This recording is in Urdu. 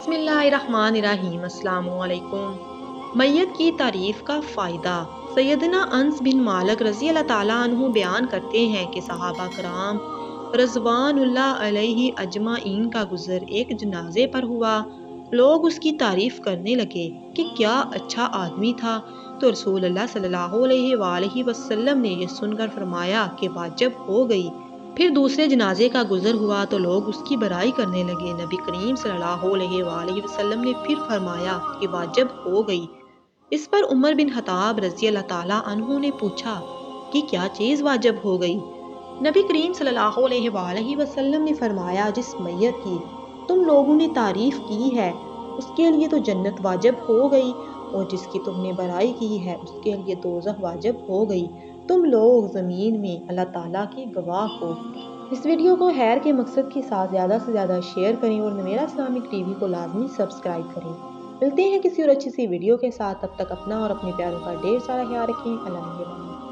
بسم اللہ الرحمن الرحیم۔ السلام علیکم۔ میت کی تعریف کا فائدہ۔ سیدنا انس بن مالک رضی اللہ تعالیٰ عنہ بیان کرتے ہیں کہ صحابہ کرام رضوان اللہ علیہ اجمعین کا گزر ایک جنازے پر ہوا۔ لوگ اس کی تعریف کرنے لگے کہ کیا اچھا آدمی تھا، تو رسول اللہ صلی اللہ علیہ وآلہ وسلم نے یہ سن کر فرمایا کہ واجب ہو گئی۔ پھر دوسرے جنازے کا گزر ہوا تو لوگ اس کی برائی کرنے لگے۔ نبی کریم صلی اللہ علیہ وآلہ وسلم نے پھر فرمایا کہ واجب ہو گئی۔ اس پر عمر بن خطاب رضی اللہ تعالیٰ عنہ نے پوچھا کہ کیا چیز واجب ہو گئی؟ نبی کریم صلی اللہ علیہ وآلہ وسلم نے فرمایا جس میت کی تم لوگوں نے تعریف کی ہے اس کے لیے تو جنت واجب ہو گئی، اور جس کی تم نے برائی کی ہے اس کے لیے دوزخ واجب ہو گئی۔ تم لوگ زمین میں اللہ تعالیٰ کے گواہ ہو۔ اس ویڈیو کو خیر کے مقصد کے ساتھ زیادہ سے زیادہ شیئر کریں اور نمیرہ اسلامک ٹی وی کو لازمی سبسکرائب کریں۔ ملتے ہیں کسی اور اچھی سی ویڈیو کے ساتھ، تب تک اپنا اور اپنے پیاروں کا ڈھیر سارا خیال رکھیں۔ اللہ نگہبان۔